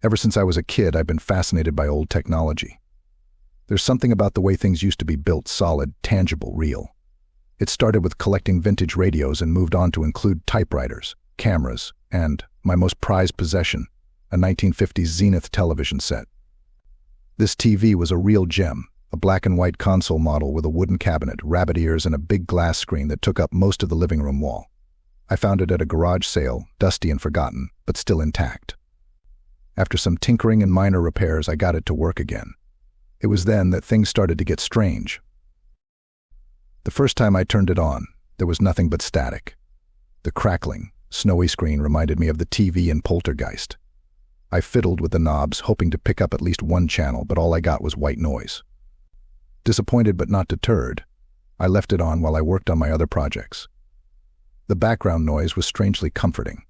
Ever since I was a kid, I've been fascinated by old technology. There's something about the way things used to be built, solid, tangible, real. It started with collecting vintage radios and moved on to include typewriters, cameras, and, my most prized possession, a 1950s Zenith television set. This TV was a real gem, a black and white console model with a wooden cabinet, rabbit ears, and a big glass screen that took up most of the living room wall. I found it at a garage sale, dusty and forgotten, but still intact. After some tinkering and minor repairs, I got it to work again. It was then that things started to get strange. The first time I turned it on, there was nothing but static. The crackling, snowy screen reminded me of the TV in Poltergeist. I fiddled with the knobs, hoping to pick up at least one channel, but all I got was white noise. Disappointed but not deterred, I left it on while I worked on my other projects. The background noise was strangely comforting.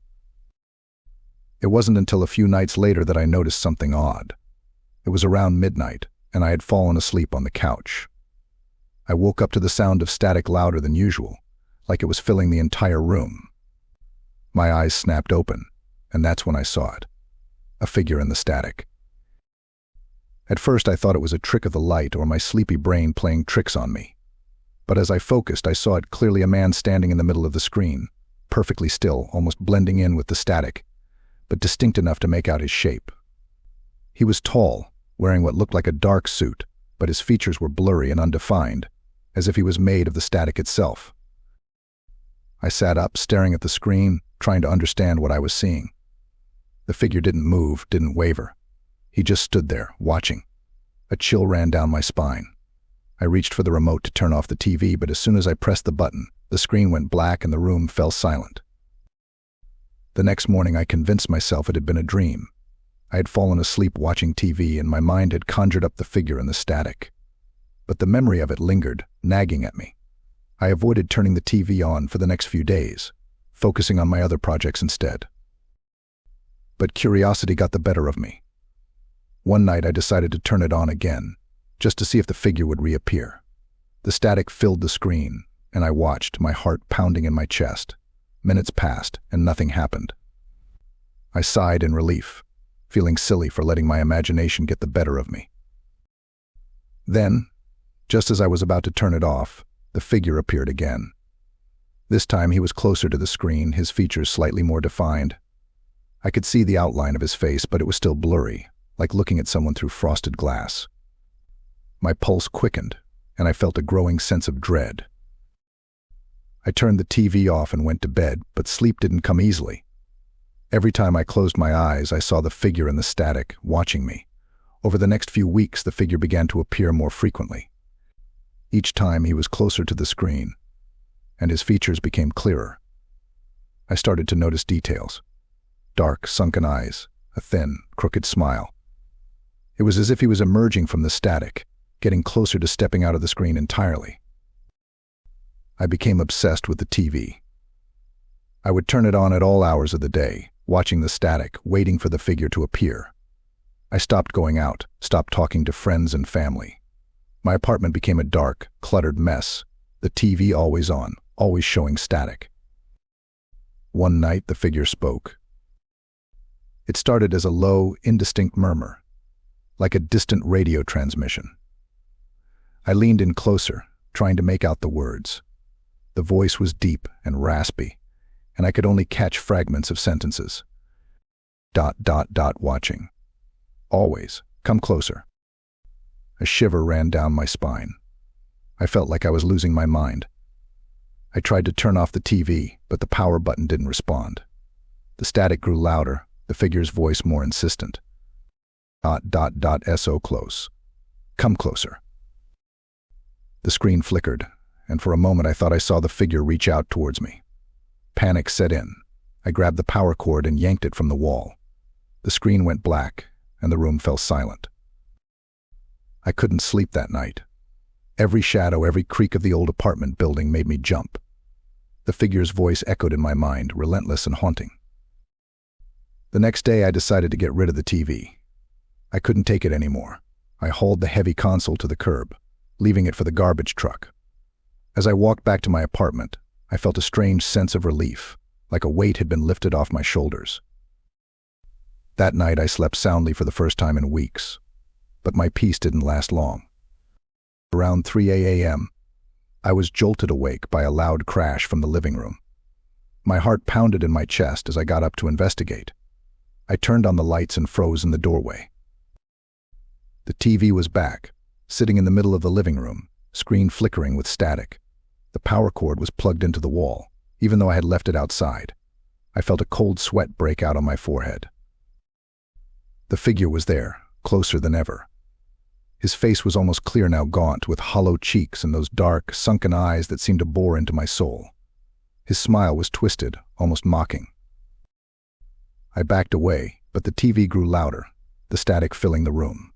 It wasn't until a few nights later that I noticed something odd. It was around midnight, and I had fallen asleep on the couch. I woke up to the sound of static louder than usual, like it was filling the entire room. My eyes snapped open, and that's when I saw it. A figure in the static. At first I thought it was a trick of the light or my sleepy brain playing tricks on me. But as I focused, I saw it clearly, a man standing in the middle of the screen, perfectly still, almost blending in with the static, but distinct enough to make out his shape. He was tall, wearing what looked like a dark suit, but his features were blurry and undefined, as if he was made of the static itself. I sat up, staring at the screen, trying to understand what I was seeing. The figure didn't move, didn't waver. He just stood there, watching. A chill ran down my spine. I reached for the remote to turn off the TV, but as soon as I pressed the button, the screen went black and the room fell silent. The next morning I convinced myself it had been a dream. I had fallen asleep watching TV and my mind had conjured up the figure in the static. But the memory of it lingered, nagging at me. I avoided turning the TV on for the next few days, focusing on my other projects instead. But curiosity got the better of me. One night I decided to turn it on again, just to see if the figure would reappear. The static filled the screen, and I watched, my heart pounding in my chest. Minutes passed, and nothing happened. I sighed in relief, feeling silly for letting my imagination get the better of me. Then, just as I was about to turn it off, the figure appeared again. This time he was closer to the screen, his features slightly more defined. I could see the outline of his face, but it was still blurry, like looking at someone through frosted glass. My pulse quickened, and I felt a growing sense of dread. I turned the TV off and went to bed, but sleep didn't come easily. Every time I closed my eyes, I saw the figure in the static, watching me. Over the next few weeks, the figure began to appear more frequently. Each time he was closer to the screen, and his features became clearer. I started to notice details. Dark, sunken eyes, a thin, crooked smile. It was as if he was emerging from the static, getting closer to stepping out of the screen entirely. I became obsessed with the TV. I would turn it on at all hours of the day, watching the static, waiting for the figure to appear. I stopped going out, stopped talking to friends and family. My apartment became a dark, cluttered mess, the TV always on, always showing static. One night, the figure spoke. It started as a low, indistinct murmur, like a distant radio transmission. I leaned in closer, trying to make out the words. The voice was deep and raspy, and I could only catch fragments of sentences. ... watching. Always. Come closer. A shiver ran down my spine. I felt like I was losing my mind. I tried to turn off the TV, but the power button didn't respond. The static grew louder, the figure's voice more insistent. ... So close. Come closer. The screen flickered, and for a moment I thought I saw the figure reach out towards me. Panic set in. I grabbed the power cord and yanked it from the wall. The screen went black, and the room fell silent. I couldn't sleep that night. Every shadow, every creak of the old apartment building made me jump. The figure's voice echoed in my mind, relentless and haunting. The next day I decided to get rid of the TV. I couldn't take it anymore. I hauled the heavy console to the curb, leaving it for the garbage truck. As I walked back to my apartment, I felt a strange sense of relief, like a weight had been lifted off my shoulders. That night I slept soundly for the first time in weeks, but my peace didn't last long. Around 3 a.m., I was jolted awake by a loud crash from the living room. My heart pounded in my chest as I got up to investigate. I turned on the lights and froze in the doorway. The TV was back, sitting in the middle of the living room, screen flickering with static. The power cord was plugged into the wall, even though I had left it outside. I felt a cold sweat break out on my forehead. The figure was there, closer than ever. His face was almost clear now, gaunt, with hollow cheeks and those dark, sunken eyes that seemed to bore into my soul. His smile was twisted, almost mocking. I backed away, but the TV grew louder, the static filling the room.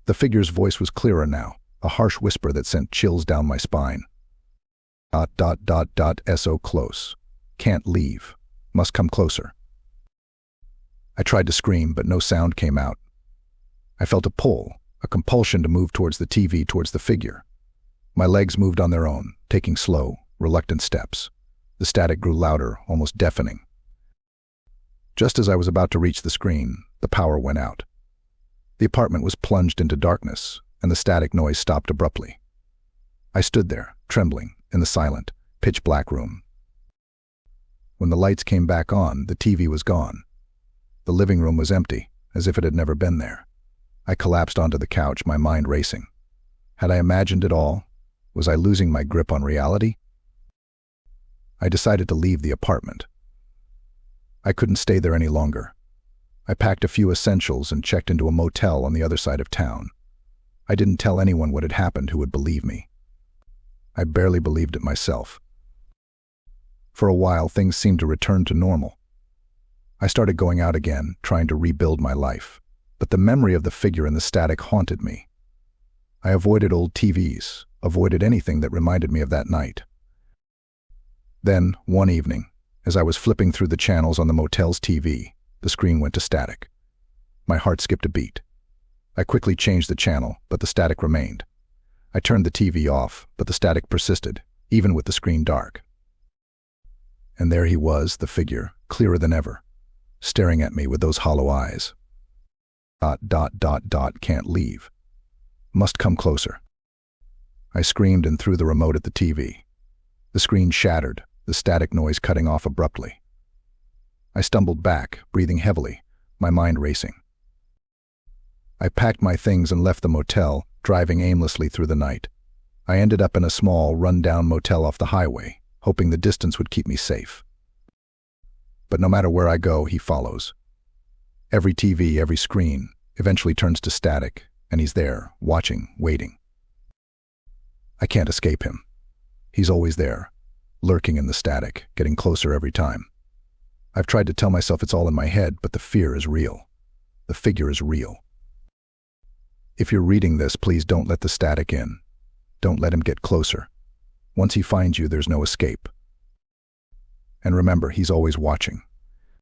The figure's voice was clearer now, a harsh whisper that sent chills down my spine. So close. Can't leave. Must come closer. I tried to scream, but no sound came out. I felt a pull, a compulsion to move towards the TV, towards the figure. My legs moved on their own, taking slow, reluctant steps. The static grew louder, almost deafening. Just as I was about to reach the screen, the power went out. The apartment was plunged into darkness, and the static noise stopped abruptly. I stood there, trembling, in the silent, pitch-black room. When the lights came back on, the TV was gone. The living room was empty, as if it had never been there. I collapsed onto the couch, my mind racing. Had I imagined it all? Was I losing my grip on reality? I decided to leave the apartment. I couldn't stay there any longer. I packed a few essentials and checked into a motel on the other side of town. I didn't tell anyone what had happened who would believe me. I barely believed it myself. For a while, things seemed to return to normal. I started going out again, trying to rebuild my life. But the memory of the figure and the static haunted me. I avoided old TVs, avoided anything that reminded me of that night. Then, one evening, as I was flipping through the channels on the motel's TV, the screen went to static. My heart skipped a beat. I quickly changed the channel, but the static remained. I turned the TV off, but the static persisted, even with the screen dark. And there he was, the figure, clearer than ever, staring at me with those hollow eyes. Can't leave. Must come closer. I screamed and threw the remote at the TV. The screen shattered, the static noise cutting off abruptly. I stumbled back, breathing heavily, my mind racing. I packed my things and left the motel, driving aimlessly through the night. I ended up in a small, run-down motel off the highway, hoping the distance would keep me safe. But no matter where I go, he follows. Every TV, every screen, eventually turns to static, and he's there, watching, waiting. I can't escape him. He's always there, lurking in the static, getting closer every time. I've tried to tell myself it's all in my head, but the fear is real. The figure is real. If you're reading this, please don't let the static in. Don't let him get closer. Once he finds you, there's no escape. And remember, he's always watching.